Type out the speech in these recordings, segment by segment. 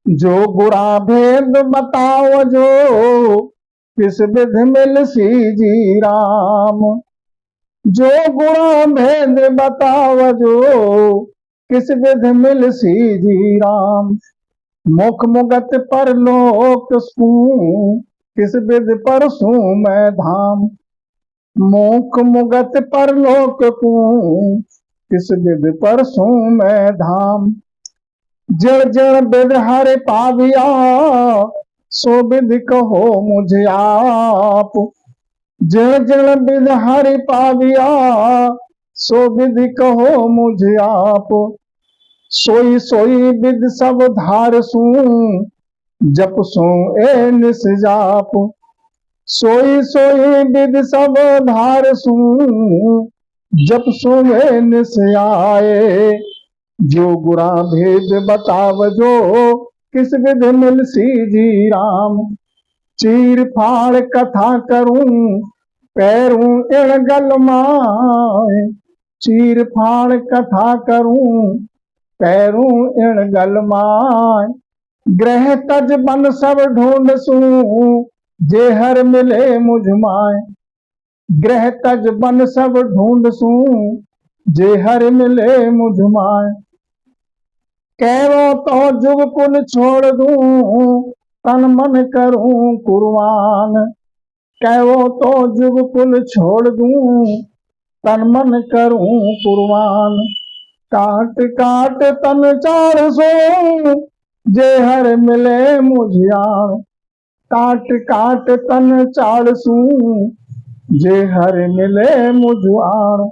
जो गुणा भेद बताओ जो किस विधि मिल सी जी राम। जो गुणा भेद बताओ जो किस विधि मिल सी जी राम। मुख मुगत पर लोक सू किस विधि पर सू मैं धाम। मुख मुगत पर लोक कू किस विधि पर सू मैं धाम। जड़ जड़ विध हर पाविया सो विधि कहो मुझे आप। जड़ जड़ विध हर पाविया सो विधि कहो मुझे आप। सोई सोई विध सब धार सू जप सो ए निस जाप। सोई सोई विध सब धार सू जप सो ए निस आए। जो गुणा भेद बताव जो किस विधि मिल सी जी राम। चीर फाड़ कथा करूं पैरूं इण गल माए। चीर फाड़ कथा करूं पैरूं इण गल माए। ग्रह तज बन सब ढूंढ सू जे हर मिले मुझ माए। ग्रह तज बन सब ढूंढ सू जे हर मिले मुझ माए। कहो तो जुग कुल छोड़ दूं तन मन करूं कुर्बान। कहो तो जुग कुल छोड़ दूं तन मन करूं कुर्बान। काट काट तन चार सो जे हर मिले मुझियार। काट काट तन चार सू जे हर मिले मुझार।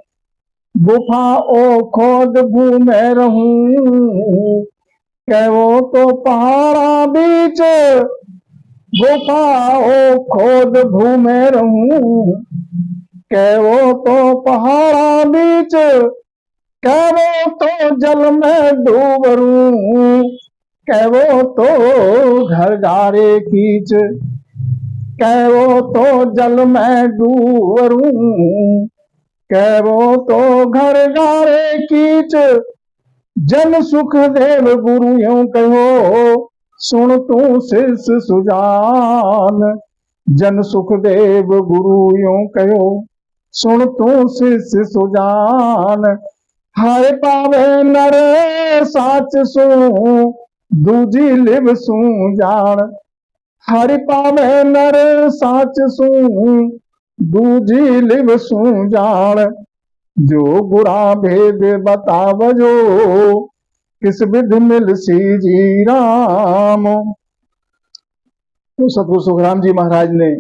गुफा ओ खोद भूमे रहूं कहो तो पहाड़ा बीच। गुफा ओ खोद भूमे रहूं कहो तो पहाड़ा बीच। कहो तो जल में डूबरूं कहो तो घर गारे कीच। कहो तो जल में डूबरूं कहो तो घर गारे कीच। जन सुख देव गुरु यूं कहो सुन तू शिष सुजान। जन सुख देव गुरु यूं कहो सुन तू शिष सुजान। हर पावे नर साच सू दूजी लिव सू जान। हर पावे नर साच सू दूजी लिव सू जान। जो गुणा भेद बताव जो किस विधि मिल सी जी राम। तो सतगुरु सुखराम जी महाराज ने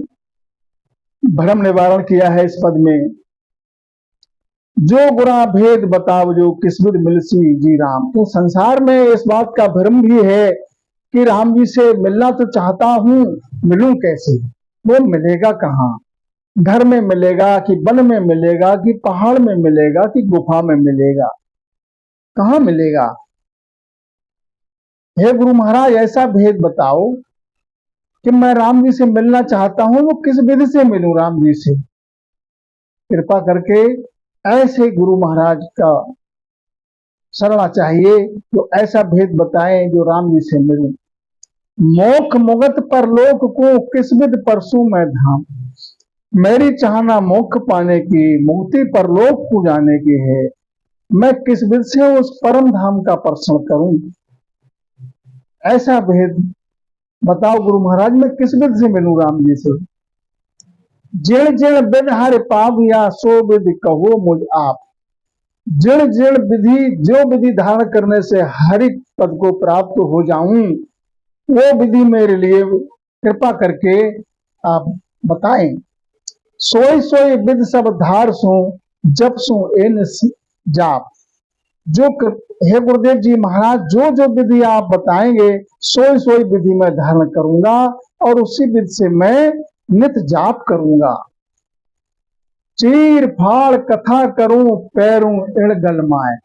भ्रम निवारण किया है इस पद में। जो गुणा भेद बताव जो किस विधि मिल सी जी राम। तो संसार में इस बात का भ्रम भी है कि राम जी से मिलना तो चाहता हूं, मिलूं कैसे, वो मिलेगा कहाँ। घर में मिलेगा कि वन में मिलेगा कि पहाड़ में मिलेगा कि गुफा में मिलेगा, कहां मिलेगा। हे गुरु महाराज ऐसा भेद बताओ कि मैं राम जी से मिलना चाहता हूं, वो किस विधि से मिलूं राम जी से। कृपा करके ऐसे गुरु महाराज का शरणा चाहिए जो ऐसा भेद बताएं जो राम जी से मिलूं। मोख मुगत परलोक को किस विधि परसू मैं धाम। मेरी चाहना मोक्ष पाने की, मुक्ति परलोक को जाने की है। मैं किस विधि से उस परम धाम का दर्शन करूं। ऐसा भेद बताओ गुरु महाराज, मैं किस विधि से मिलूं राम जी से। जिण जिण विधि हर पाविया सो विधि कहो मुझ आप। जिण जिण विधि, जो विधि धारण करने से हरि पद को प्राप्त हो जाऊं, वो विधि मेरे लिए कृपा करके आप बताएं। सोई सोई विध सब धार सो जप सो इन जाप। जो हे गुरुदेव जी महाराज, जो जो विधि आप बताएंगे सोई सोई विधि मैं धारण करूंगा और उसी विधि से मैं नित जाप करूंगा। चीर फाड़ कथा करूं पैरूं इण गलमाए।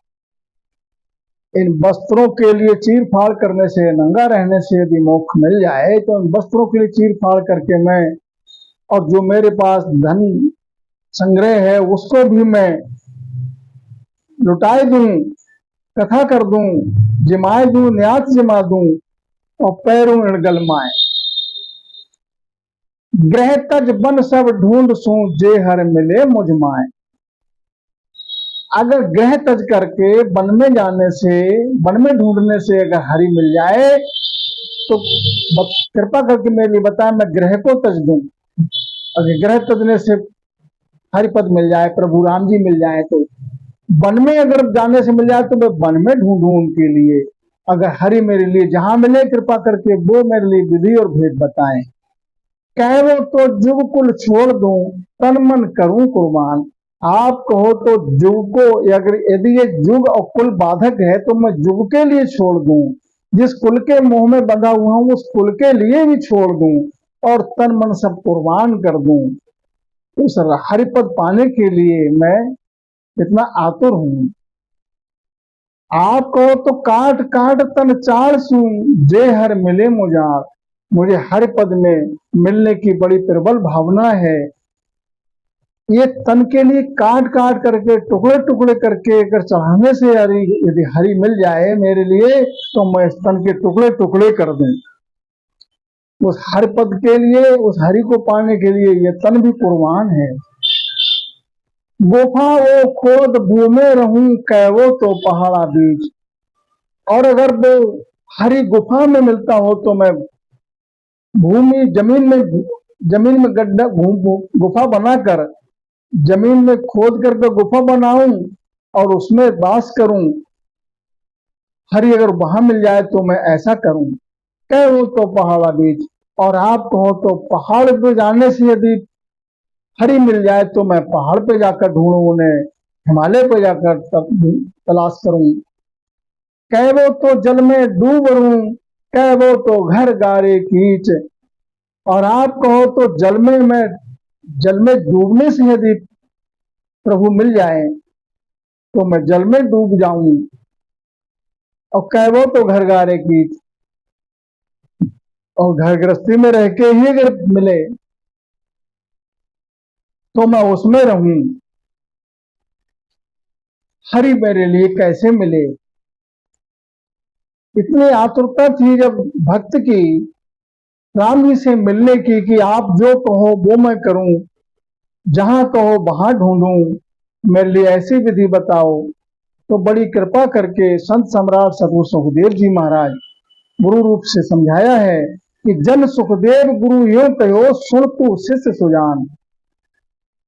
इन वस्त्रों के लिए चीर फाड़ करने से, नंगा रहने से यदि मोक्ष मिल जाए तो इन वस्त्रों के लिए चीर फाड़ करके मैं, और जो मेरे पास धन संग्रह है उसको भी मैं लुटाए दूं, कथा कर दूं, जिमाए दूं, न्यात जिमा दूं, और पैरों इण गलमाए। ग्रह तज बन सब ढूंढ सूं जे हर मिले मुझ माए। अगर ग्रह तज करके वन में जाने से, वन में ढूंढने से अगर हरि मिल जाए तो कृपा करके मेरे लिए बताए, मैं ग्रह को तज दूं। अगर ग्रह तजने से हरिपद मिल जाए, प्रभु राम जी मिल जाए, तो वन में अगर जाने से मिल जाए तो मैं वन में ढूंढूं उनके लिए। अगर हरि मेरे लिए जहां मिले कृपा करके वो मेरे लिए विधि और भेद बताएं। कहो तो जुग कुल छोड़ दूं, तन मन करूं कुर्बान। आप कहो तो जुग को, अगर यदि ये जुग और कुल बाधक है तो मैं जुग के लिए छोड़ दूं, जिस कुल के मुंह में बंधा हुआ हूं उस कुल के लिए भी छोड़ दूं और तन मन सब कुर्बान कर दूं। उस हरिपद पाने के लिए मैं इतना आतुर हूं। आप कहो तो काट काट तन चाड़ सूं, जे हर मिले मुझार। मुझे हर पद में मिलने की बड़ी प्रबल भावना है। ये तन के लिए काट काट करके, टुकड़े टुकड़े करके अगर चढ़ाने से यदि हरि मिल जाए मेरे लिए तो मैं इस तन के टुकड़े टुकड़े कर दूं। उस हर पद के लिए, उस हरि को पाने के लिए ये तन भी कुर्बान है। गुफा वो खोद भूमे रहूं, कैवो तो पहाड़ा बीच। और अगर वो हरी गुफा में मिलता हो तो मैं भूमि जमीन में गड्ढा गुफा बनाकर, जमीन में खोद करके गुफा बनाऊं और उसमें वास करूं। हरी अगर वहां मिल जाए तो मैं ऐसा करूं। कैवो तो पहाड़ा बीच। और आप कहो तो पहाड़ पे जाने से यदि हरी मिल जाए तो मैं पहाड़ पे जाकर ढूंढूं उन्हें, हिमालय पे जाकर तलाश करूं। कहवो तो जल में डूब रहूं, कहवो तो घर गारे कीच। और आप कहो तो जल में डूबने से यदि प्रभु मिल जाए तो मैं जल में डूब जाऊं। और कहवो तो घर गारे कीच। और घर गृहस्थी में रह के ही अगर मिले तो मैं उसमें रहूं। हरि मेरे लिए कैसे मिले, इतनी आतुरता थी जब भक्त की राम जी से मिलने की कि आप जो कहो वो मैं करूं, जहां कहो वहां ढूंढूं, मेरे लिए ऐसी विधि बताओ। तो बड़ी कृपा करके संत सम्राट सद्गुरु सुखदेव जी महाराज गुरु रूप से समझाया है कि जन सुखदेव गुरु यूं कहो, सुन तू शिष्य सुजान।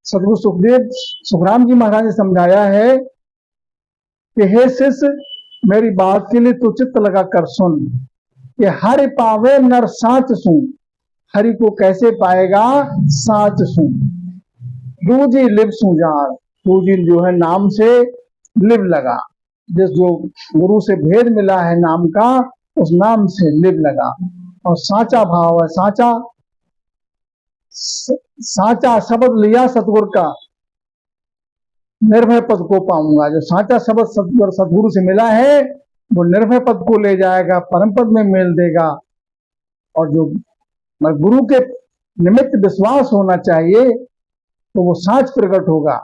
सद्गुरु सुखराम जी महाराज ने समझाया है कि हे शिष्य, मेरी बात के लिए तू चित्त लगा कर सुन कि हरि पावे नर साच सू। हरि को कैसे पाएगा? साच सू। दूजी लिव सुजान। दूजी जो है नाम से लिव लगा, जिस जो गुरु से भेद मिला है नाम का, उस नाम से लिव लगा। और साचा भाव है, साचा शब्द लिया सतगुरु का, निर्भय पद को पाऊंगा। जो साचा शब्द सतगुरु से मिला है वो निर्भय पद को ले जाएगा, परम पद में मेल देगा। और जो गुरु के निमित्त विश्वास होना चाहिए तो वो साच प्रकट होगा।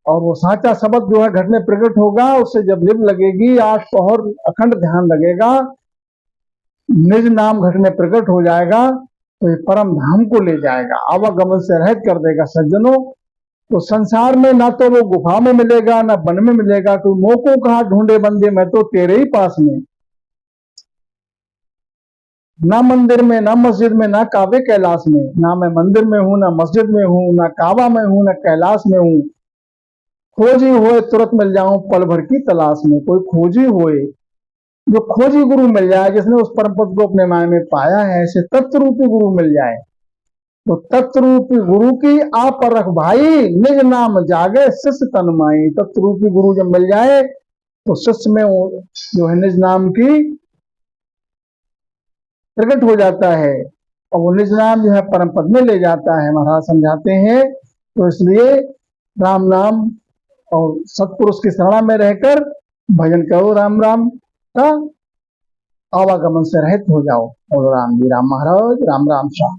और वो साचा शब्द जो है घट में प्रकट होगा, उससे जब लिप लगेगी, आठ पहर अखंड ध्यान लगेगा, निज नाम घट में प्रकट हो जाएगा तो ये परम धाम को ले जाएगा, आवागमन से रहित कर देगा। सज्जनों, तो संसार में ना तो वो गुफा में मिलेगा ना वन में मिलेगा। तो मोको कहा ढूंढे बंदे, मैं तो तेरे ही पास में। ना मंदिर में, ना मस्जिद में, ना काबे कैलाश में। ना मैं मंदिर में हूं, ना मस्जिद में हूं, ना काबा में हूं, ना कैलाश में हूं। खोजी होए तुरंत मिल जाऊं पल भर की तलाश में। कोई खोजी होए, जो खोजी गुरु मिल जाए, जिसने उस परम पद को अपने माया में पाया है, ऐसे तत्व रूपी गुरु मिल जाए तो तत्व रूपी गुरु की आप पर रख भाई, निज नाम जागे शिष्य तन माई। तत्व रूपी गुरु जब मिल जाए तो शिष्य में जो है निज नाम की प्रकट हो जाता है और वो निज नाम जो है परम पद में ले जाता है। महाराज समझाते हैं तो इसलिए राम नाम और सत्पुरुष की शरण में रहकर भजन करो, राम राम का आवागमन से रहित हो जाओ। और राम जी राम महाराज, राम राम शाह।